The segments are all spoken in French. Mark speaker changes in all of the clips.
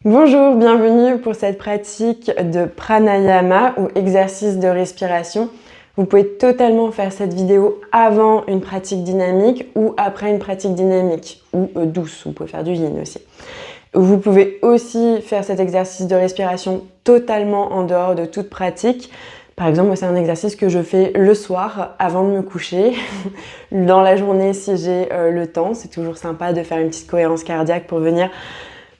Speaker 1: Bonjour, bienvenue pour cette pratique de pranayama ou exercice de respiration. Vous pouvez totalement faire cette vidéo avant une pratique dynamique ou après une pratique dynamique ou douce. Vous pouvez faire du yin aussi. Vous pouvez aussi faire cet exercice de respiration totalement en dehors de toute pratique. Par exemple, moi, c'est un exercice que je fais le soir avant de me coucher. Dans la journée, si j'ai le temps, c'est toujours sympa de faire une petite cohérence cardiaque pour venir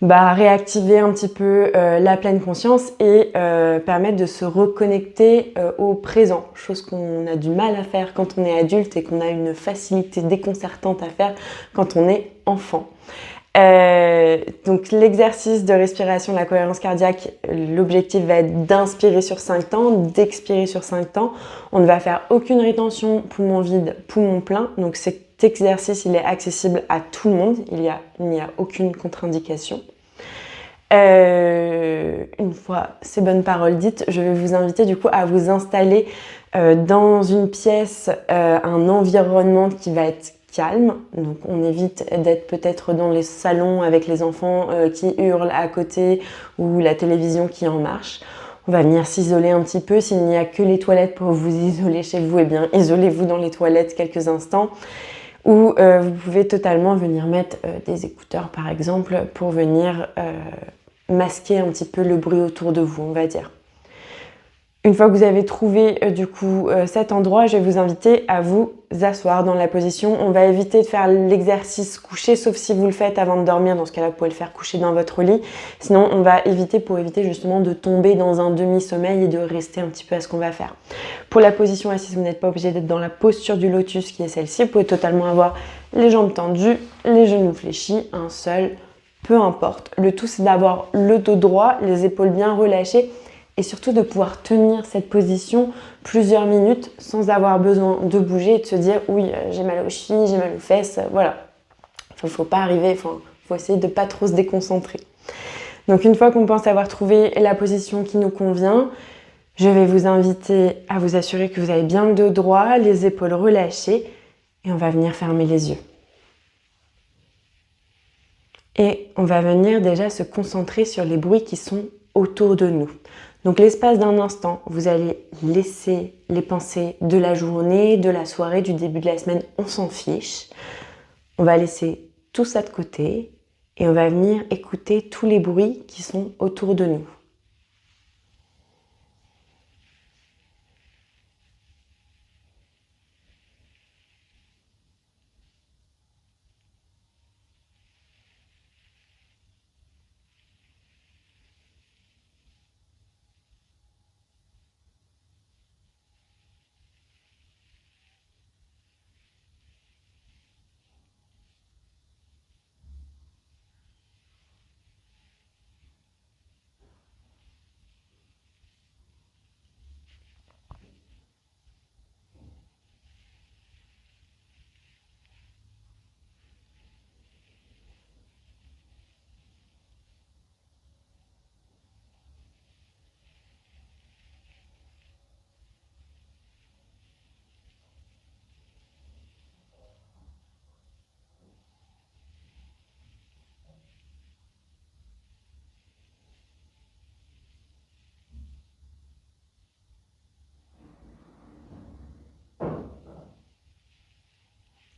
Speaker 1: réactiver un petit peu la pleine conscience et permettre de se reconnecter au présent, chose qu'on a du mal à faire quand on est adulte et qu'on a une facilité déconcertante à faire quand on est enfant. Donc l'exercice de respiration, la cohérence cardiaque, l'objectif va être d'inspirer sur 5 temps, d'expirer sur 5 temps. On ne va faire aucune rétention, poumon vide, poumon plein. Donc cet exercice, il est accessible à tout le monde. Il n'y a aucune contre-indication. Une fois ces bonnes paroles dites, je vais vous inviter du coup à vous installer dans une pièce, un environnement qui va être calme. Donc on évite d'être peut-être dans les salons avec les enfants qui hurlent à côté ou la télévision qui en marche. On va venir s'isoler un petit peu. S'il n'y a que les toilettes pour vous isoler chez vous, eh bien isolez-vous dans les toilettes quelques instants. Ou vous pouvez totalement venir mettre des écouteurs par exemple pour venir masquer un petit peu le bruit autour de vous, on va dire. Une fois que vous avez trouvé cet endroit, je vais vous inviter à vous asseoir dans la position. On va éviter de faire l'exercice couché, sauf si vous le faites avant de dormir. Dans ce cas-là, vous pouvez le faire couché dans votre lit. Sinon, on va éviter justement de tomber dans un demi-sommeil et de rester un petit peu à ce qu'on va faire. Pour la position assise, vous n'êtes pas obligé d'être dans la posture du lotus qui est celle-ci. Vous pouvez totalement avoir les jambes tendues, les genoux fléchis, un seul, peu importe. Le tout, c'est d'avoir le dos droit, les épaules bien relâchées et surtout de pouvoir tenir cette position plusieurs minutes sans avoir besoin de bouger et de se dire « oui, j'ai mal aux chevilles, j'ai mal aux fesses », voilà. Faut pas arriver, faut essayer de pas trop se déconcentrer. Donc une fois qu'on pense avoir trouvé la position qui nous convient, je vais vous inviter à vous assurer que vous avez bien le dos droit, les épaules relâchées et on va venir fermer les yeux. Et on va venir déjà se concentrer sur les bruits qui sont autour de nous. Donc l'espace d'un instant, vous allez laisser les pensées de la journée, de la soirée, du début de la semaine, on s'en fiche. On va laisser tout ça de côté et on va venir écouter tous les bruits qui sont autour de nous.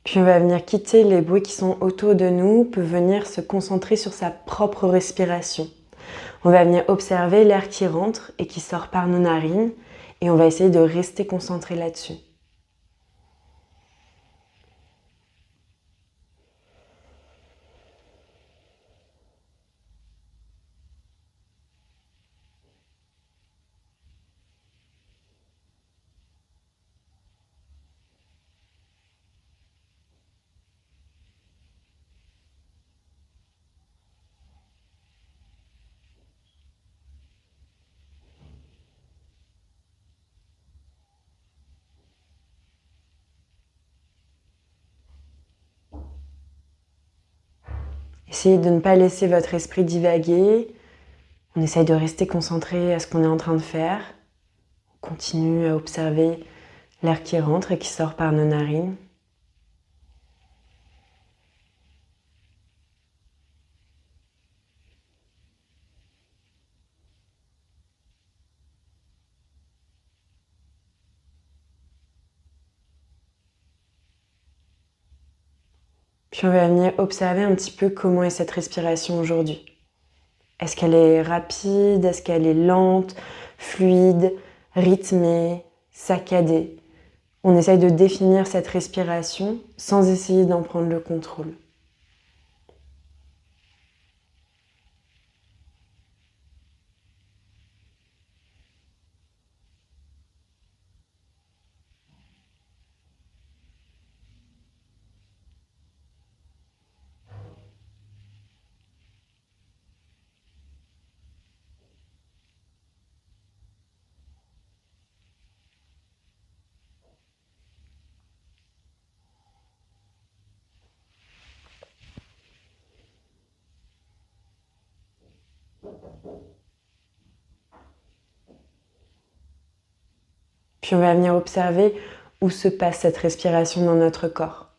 Speaker 1: Puis on va venir quitter les bruits qui sont autour de nous, on peut venir se concentrer sur sa propre respiration. On va venir observer l'air qui rentre et qui sort par nos narines et on va essayer de rester concentré là-dessus. Essayez de ne pas laisser votre esprit divaguer. On essaye de rester concentré à ce qu'on est en train de faire. On continue à observer l'air qui rentre et qui sort par nos narines. Puis on va venir observer un petit peu comment est cette respiration aujourd'hui. Est-ce qu'elle est rapide? Est-ce qu'elle est lente, fluide, rythmée, saccadée? On essaye de définir cette respiration sans essayer d'en prendre le contrôle. Puis on va venir observer où se passe cette respiration dans notre corps.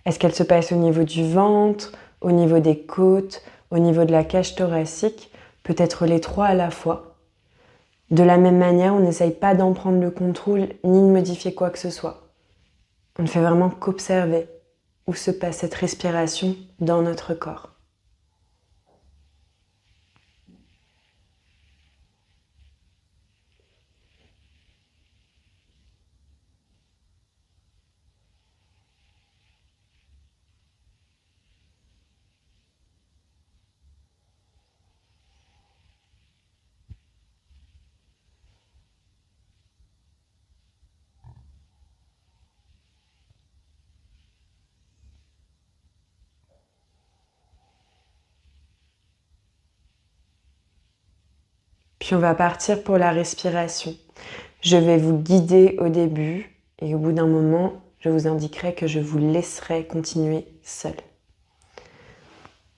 Speaker 1: Est-ce qu'elle se passe au niveau du ventre, au niveau des côtes, au niveau de la cage thoracique, peut-être les trois à la fois. De la même manière, on n'essaye pas d'en prendre le contrôle ni de modifier quoi que ce soit. On ne fait vraiment qu'observer où se passe cette respiration dans notre corps. Puis on va partir pour la respiration. Je vais vous guider au début et au bout d'un moment, je vous indiquerai que je vous laisserai continuer seul.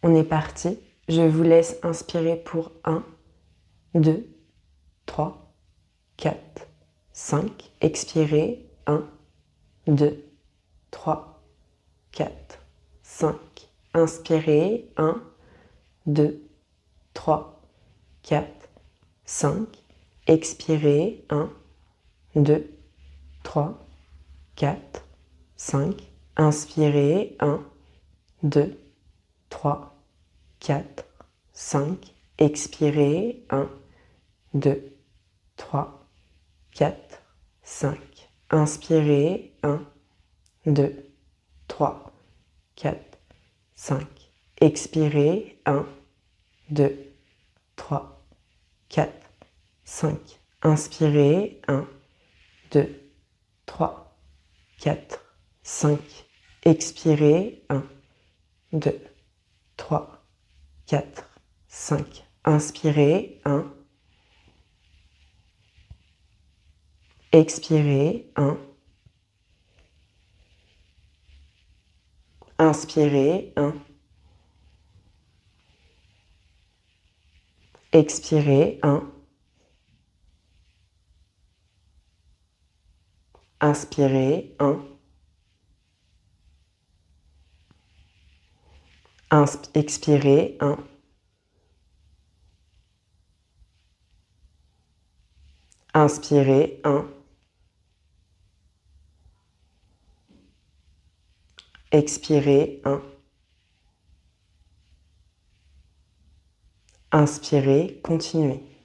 Speaker 1: On est parti. Je vous laisse inspirer pour 1, 2, 3, 4, 5. Expirez. 1, 2, 3, 4, 5. Inspirez. 1, 2, 3, 4, 5. Expirez. 1, 2, 3, 4, 5. Inspirez. 1, 2, 3, 4, 5. Expirez. 1, 2, 3, 4, 5. Inspirez. 1, 2, 3, 4, 5. Expirez. 1, 2, 3, 4, 5. Inspirez. 1, 2, 3, 4, 5. Expirez. 1, 2, 3, 4, 5. Inspirez. 1. Expirez. 1. Inspirez. 1. Expirez. 1. Inspirez. 1. Expirez. 1. Inspirez. 1. Expirez. 1. Inspirez. Continuez.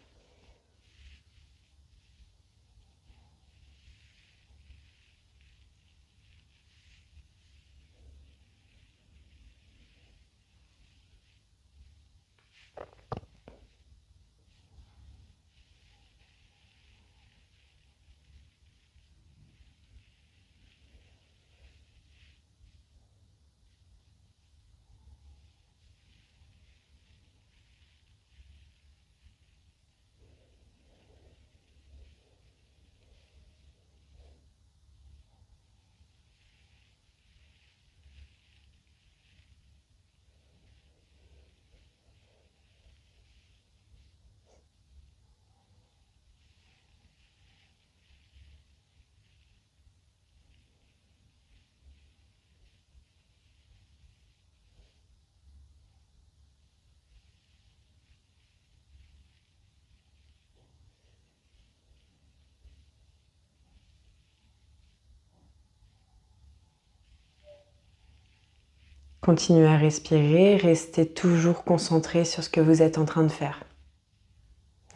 Speaker 1: Continuez à respirer, restez toujours concentré sur ce que vous êtes en train de faire.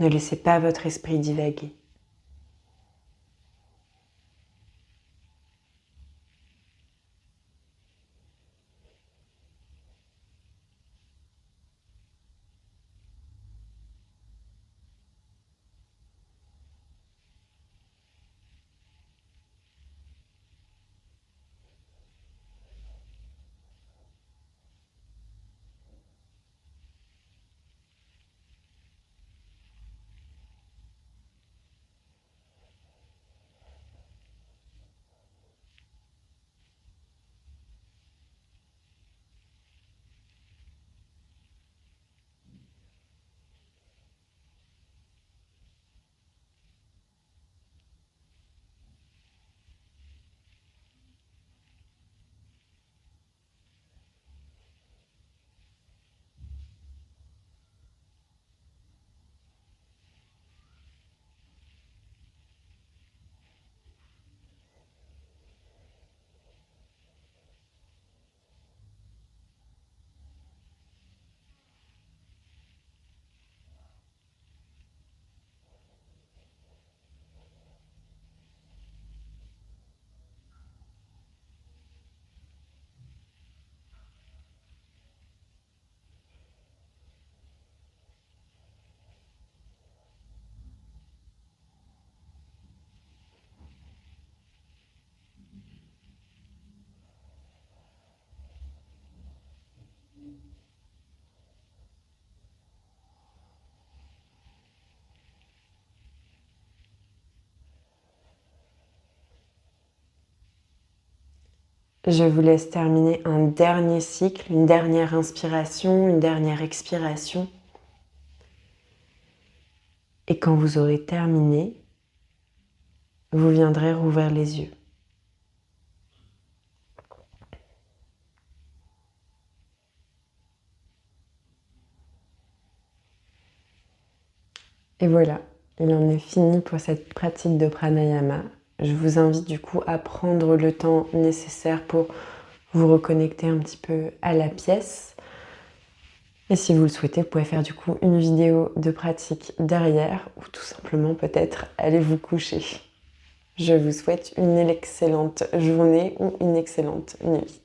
Speaker 1: Ne laissez pas votre esprit divaguer. Je vous laisse terminer un dernier cycle, une dernière inspiration, une dernière expiration. Et quand vous aurez terminé, vous viendrez rouvrir les yeux. Et voilà, il en est fini pour cette pratique de pranayama. Je vous invite du coup à prendre le temps nécessaire pour vous reconnecter un petit peu à la pièce. Et si vous le souhaitez, vous pouvez faire du coup une vidéo de pratique derrière ou tout simplement peut-être aller vous coucher. Je vous souhaite une excellente journée ou une excellente nuit.